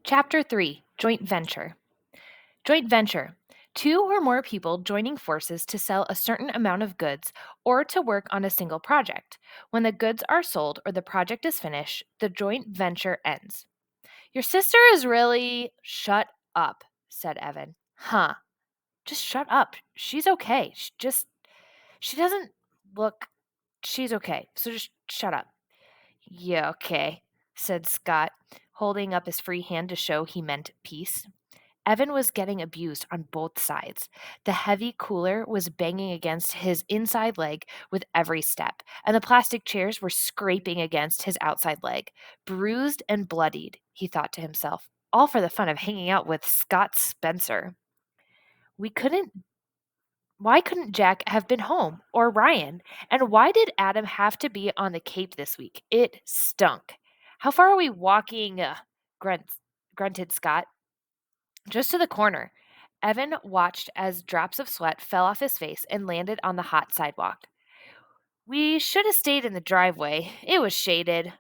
Chapter 3 Joint Venture. Joint venture. Two or more people joining forces to sell a certain amount of goods or to work on a single project. When the goods are sold or the project is finished, the joint venture ends. Your sister is really. Shut up, said Evan. Huh. Just shut up. She's okay. She doesn't look. She's okay. So just shut up. Yeah, okay, said Scott, holding up his free hand to show he meant peace. Evan was getting abused on both sides. The heavy cooler was banging against his inside leg with every step, and the plastic chairs were scraping against his outside leg. Bruised and bloodied, he thought to himself, all for the fun of hanging out with Scott Spencer. We couldn't Why couldn't Jack have been home or Ryan? And why did Adam have to be on the Cape this week? It stunk. How far are we walking? Grunt, grunted Scott. Just to the corner. Evan watched as drops of sweat fell off his face and landed on the hot sidewalk. We should have stayed in the driveway. It was shaded.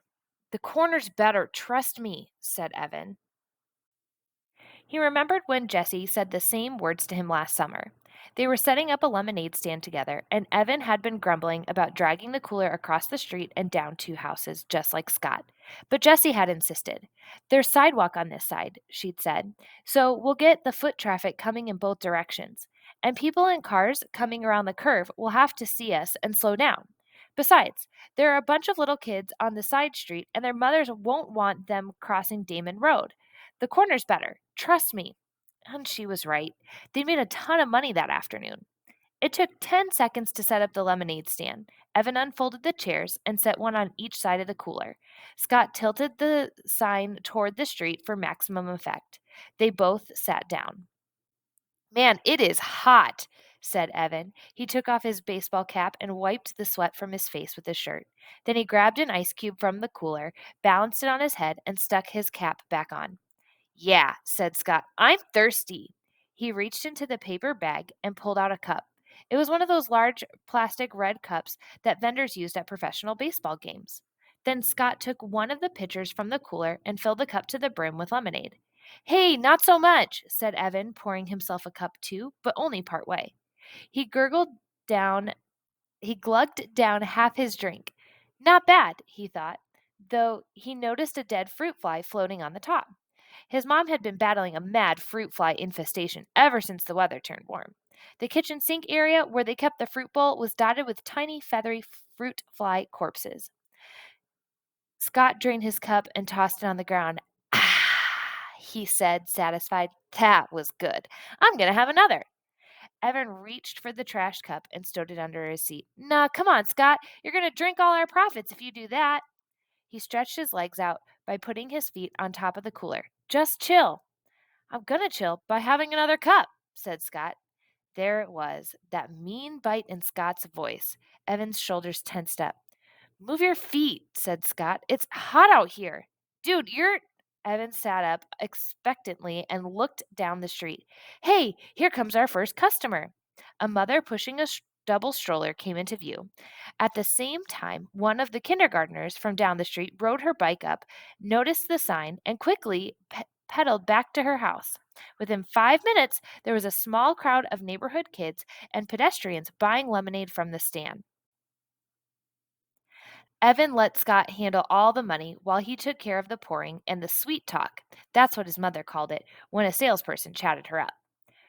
The corner's better, trust me, said Evan. He remembered when Jesse said the same words to him last summer. They were setting up a lemonade stand together, and Evan had been grumbling about dragging the cooler across the street and down two houses, just like Scott. But Jessie had insisted. There's sidewalk on this side, she'd said, so we'll get the foot traffic coming in both directions. And people in cars coming around the curve will have to see us and slow down. Besides, there are a bunch of little kids on the side street, and their mothers won't want them crossing Damon Road. The corner's better. Trust me. And she was right. They made a ton of money that afternoon. It took 10 seconds to set up the lemonade stand. Evan unfolded the chairs and set one on each side of the cooler. Scott tilted the sign toward the street for maximum effect. They both sat down. Man, it is hot, said Evan. He took off his baseball cap and wiped the sweat from his face with his shirt. Then he grabbed an ice cube from the cooler, balanced it on his head, and stuck his cap back on. Yeah, said Scott. I'm thirsty. He reached into the paper bag and pulled out a cup. It was one of those large plastic red cups that vendors used at professional baseball games. Then Scott took one of the pitchers from the cooler and filled the cup to the brim with lemonade. Hey, not so much, said Evan, pouring himself a cup too, but only part way. He gurgled down, he glugged down half his drink. Not bad, he thought, though he noticed a dead fruit fly floating on the top. His mom had been battling a mad fruit fly infestation ever since the weather turned warm. The kitchen sink area where they kept the fruit bowl was dotted with tiny, feathery fruit fly corpses. Scott drained his cup and tossed it on the ground. Ah, he said, satisfied. That was good. I'm going to have another. Evan reached for the trash cup and stowed it under his seat. Nah, come on, Scott. You're going to drink all our profits if you do that. He stretched his legs out by putting his feet on top of the cooler. Just chill. I'm gonna chill by having another cup, said Scott. There it was, that mean bite in Scott's voice. Evan's shoulders tensed up. Move your feet, said Scott. It's hot out here. Dude, you're. Evan sat up expectantly and looked down the street. Hey, here comes our first customer. A mother pushing a double stroller came into view. At the same time, one of the kindergartners from down the street rode her bike up, noticed the sign, and quickly pedaled back to her house. Within 5 minutes, there was a small crowd of neighborhood kids and pedestrians buying lemonade from the stand. Evan let Scott handle all the money while he took care of the pouring and the sweet talk. That's what his mother called it when a salesperson chatted her up.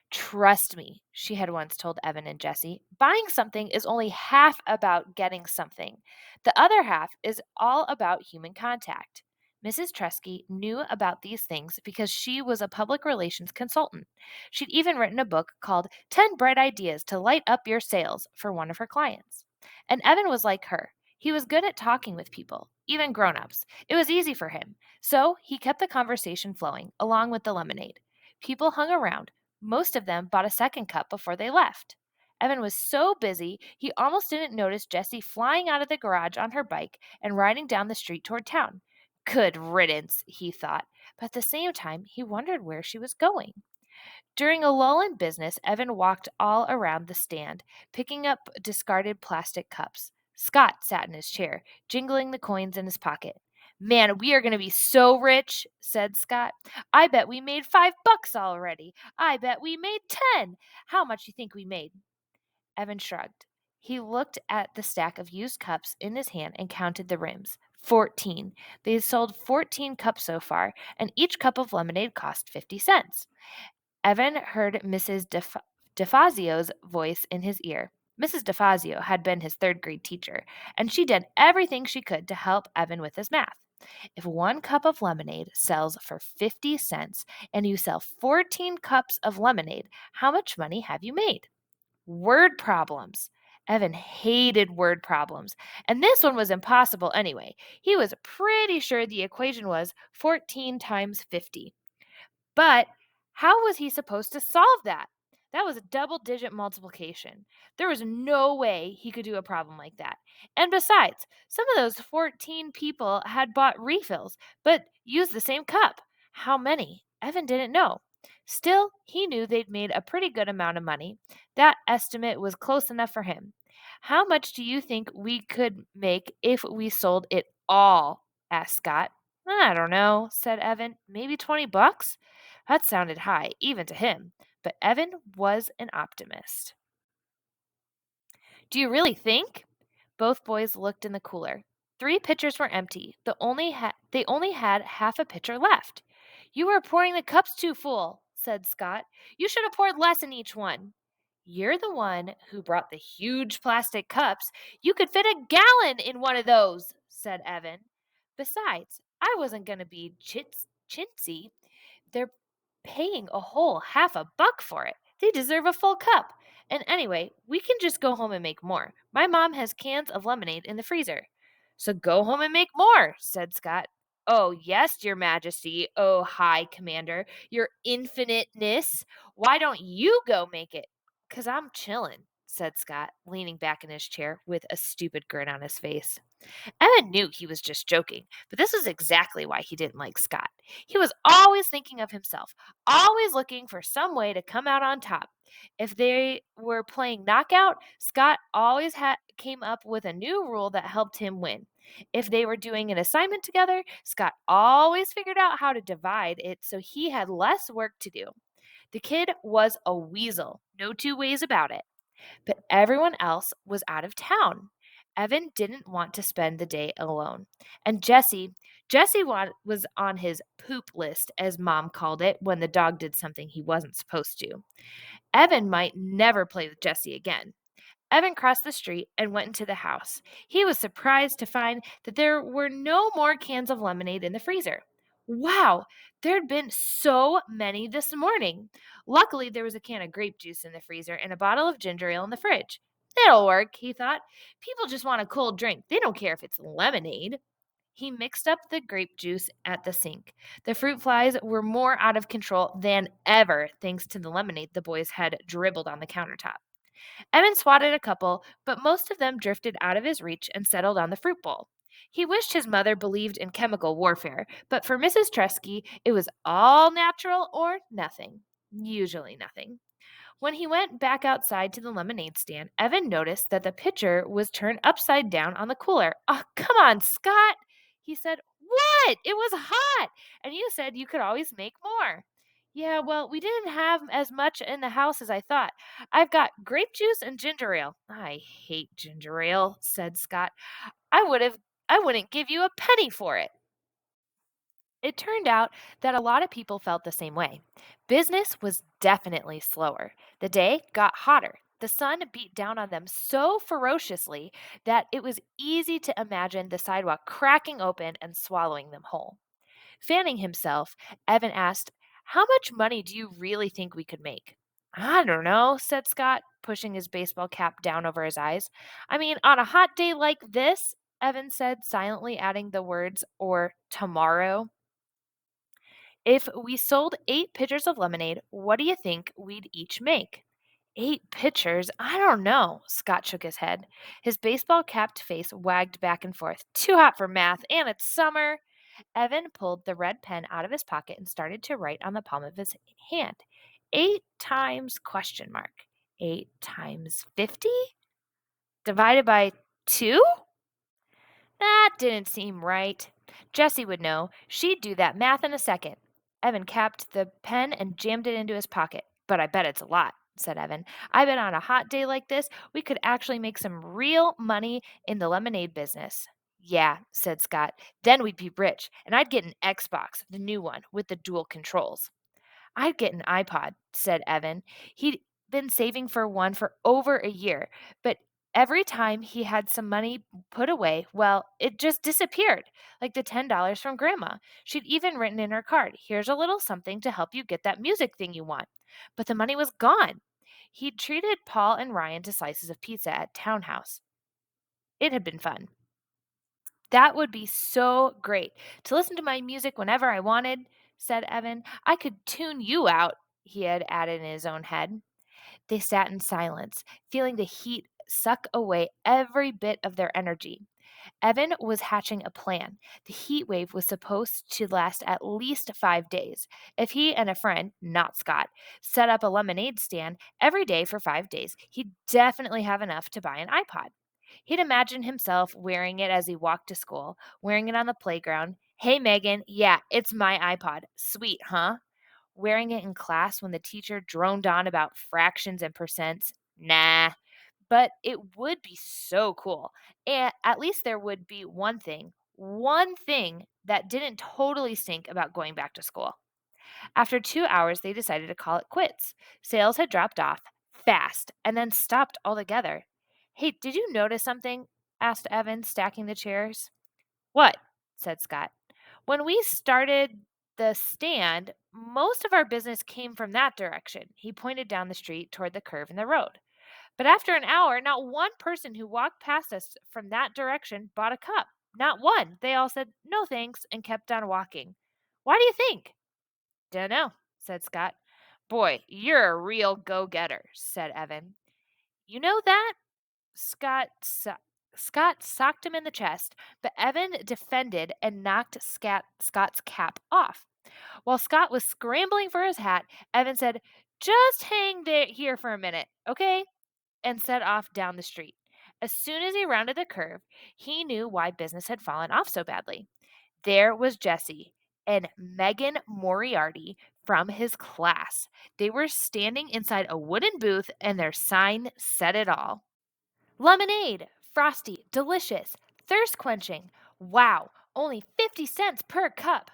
Trust me, she had once told Evan and Jesse, buying something is only half about getting something. The other half is all about human contact. Mrs. Tresky knew about these things because she was a public relations consultant. She'd even written a book called 10 Bright Ideas to Light Up Your Sales for one of her clients. And Evan was like her. He was good at talking with people, even grown ups. It was easy for him. So he kept the conversation flowing, along with the lemonade. People hung around. Most of them bought a second cup before they left. Evan was so busy, he almost didn't notice Jessie flying out of the garage on her bike and riding down the street toward town. Good riddance, he thought, but at the same time, he wondered where she was going. During a lull in business, Evan walked all around the stand, picking up discarded plastic cups. Scott sat in his chair, jingling the coins in his pocket. Man, we are going to be so rich, said Scott. I bet we made $5 already. I bet we made 10. How much do you think we made? Evan shrugged. He looked at the stack of used cups in his hand and counted the rims. 14. They had sold 14 cups so far, and each cup of lemonade cost 50 cents. Evan heard Mrs. DeFazio's voice in his ear. Mrs. DeFazio had been his third grade teacher, and she did everything she could to help Evan with his math. If one cup of lemonade sells for 50 cents and you sell 14 cups of lemonade, how much money have you made? Word problems. Evan hated word problems, and this one was impossible anyway. He was pretty sure the equation was 14 times 50. But how was he supposed to solve that? That was a double digit multiplication. There was no way he could do a problem like that. And besides, some of those 14 people had bought refills, but used the same cup. How many? Evan didn't know. Still, he knew they'd made a pretty good amount of money. That estimate was close enough for him. How much do you think we could make if we sold it all? Asked Scott. I don't know, said Evan. Maybe $20? That sounded high, even to him, but Evan was an optimist. Do you really think? Both boys looked in the cooler. 3 pitchers were empty. They only had half a pitcher left. You were pouring the cups too full, said Scott. You should have poured less in each one. You're the one who brought the huge plastic cups. You could fit a gallon in one of those, said Evan. Besides, I wasn't going to be chintzy. They're paying a whole half a buck for it. They deserve a full cup. And anyway, we can just go home and make more. My mom has cans of lemonade in the freezer. So go home and make more, said Scott. Oh, yes, Your Majesty, oh, High Commander, Your Infiniteness. Why don't you go make it? 'Cause I'm chillin', said Scott, leaning back in his chair with a stupid grin on his face. Evan knew he was just joking, but this was exactly why he didn't like Scott. He was always thinking of himself, always looking for some way to come out on top. If they were playing knockout, Scott always came up with a new rule that helped him win. If they were doing an assignment together, Scott always figured out how to divide it so he had less work to do. The kid was a weasel, no two ways about it. But everyone else was out of town. Evan didn't want to spend the day alone. And Jesse was on his poop list, as Mom called it, when the dog did something he wasn't supposed to. Evan might never play with Jesse again. Evan crossed the street and went into the house. He was surprised to find that there were no more cans of lemonade in the freezer. Wow, there'd been so many this morning. Luckily, there was a can of grape juice in the freezer and a bottle of ginger ale in the fridge. It'll work, he thought. People just want a cold drink. They don't care if it's lemonade. He mixed up the grape juice at the sink. The fruit flies were more out of control than ever, thanks to the lemonade the boys had dribbled on the countertop. Evan swatted a couple, but most of them drifted out of his reach and settled on the fruit bowl. He wished his mother believed in chemical warfare, but for Mrs. Tresky, it was all natural or nothing. Usually nothing. When he went back outside to the lemonade stand, Evan noticed that the pitcher was turned upside down on the cooler. Oh, come on, Scott, he said. What? It was hot, and you said you could always make more. Yeah, well, we didn't have as much in the house as I thought. I've got grape juice and ginger ale. I hate ginger ale, said Scott. I would have I wouldn't give you a penny for it. It turned out that a lot of people felt the same way. Business was definitely slower. The day got hotter. The sun beat down on them so ferociously that it was easy to imagine the sidewalk cracking open and swallowing them whole. Fanning himself, Evan asked, How much money do you really think we could make? I don't know, said Scott, pushing his baseball cap down over his eyes. I mean, on a hot day like this, Evan said, silently adding the words, or tomorrow. If we sold 8 pitchers of lemonade, what do you think we'd each make? 8 pitchers? I don't know. Scott shook his head. His baseball capped face wagged back and forth. Too hot for math, and it's summer. Evan pulled the red pen out of his pocket and started to write on the palm of his hand. 8 times question mark. 8 times 50? Divided by 2? That didn't seem right. Jessie would know. She'd do that math in a second. Evan capped the pen and jammed it into his pocket. But I bet it's a lot, said Evan. I bet on a hot day like this, we could actually make some real money in the lemonade business. Yeah, said Scott. Then we'd be rich, and I'd get an Xbox, the new one, with the dual controls. I'd get an iPod, said Evan. He'd been saving for one for over a year, but every time he had some money put away, well, it just disappeared, like the $10 from Grandma. She'd even written in her card, "Here's a little something to help you get that music thing you want." But the money was gone. He'd treated Paul and Ryan to slices of pizza at Townhouse. It had been fun. That would be so great to listen to my music whenever I wanted, said Evan. I could tune you out, he had added in his own head. They sat in silence, feeling the heat suck away every bit of their energy. Evan was hatching a plan. The heat wave was supposed to last at least 5 days. If he and a friend, not Scott, set up a lemonade stand every day for 5 days, he'd definitely have enough to buy an iPod. He'd imagine himself wearing it as he walked to school, wearing it on the playground. Hey, Megan, yeah, it's my iPod. Sweet, huh? Wearing it in class when the teacher droned on about fractions and percents. Nah, but it would be so cool. And at least there would be one thing that didn't totally stink about going back to school. After 2 hours, they decided to call it quits. Sales had dropped off fast and then stopped altogether. Hey, did you notice something? Asked Evan, stacking the chairs. What? Said Scott. When we started the stand, most of our business came from that direction. He pointed down the street toward the curve in the road. But after an hour, not one person who walked past us from that direction bought a cup. Not one. They all said, no thanks, and kept on walking. Why do you think? Dunno, said Scott. Boy, you're a real go getter, said Evan. You know that? Scott, so- Scott socked him in the chest, but Evan defended and knocked Scott's cap off. While Scott was scrambling for his hat, Evan said, just hang there here for a minute, okay? And set off down the street. As soon as he rounded the curve, he knew why business had fallen off so badly. There was Jesse and Megan Moriarty from his class. They were standing inside a wooden booth, and their sign said it all. Lemonade, frosty, delicious, thirst quenching. Wow, only 50 cents per cup.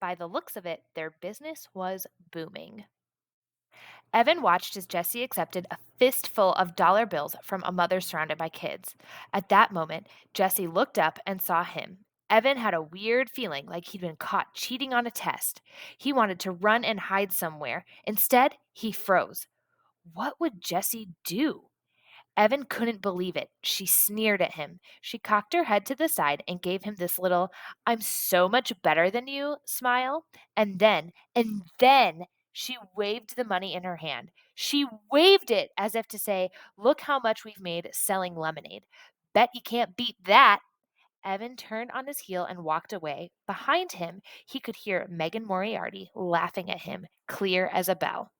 By the looks of it, their business was booming. Evan watched as Jesse accepted a fistful of dollar bills from a mother surrounded by kids. At that moment, Jesse looked up and saw him. Evan had a weird feeling like he'd been caught cheating on a test. He wanted to run and hide somewhere. Instead, he froze. What would Jesse do? Evan couldn't believe it. She sneered at him. She cocked her head to the side and gave him this little, "I'm so much better than you" smile. And then, she waved the money in her hand. She waved it as if to say, "Look how much we've made selling lemonade. Bet you can't beat that." Evan turned on his heel and walked away. Behind him, he could hear Megan Moriarty laughing at him, clear as a bell.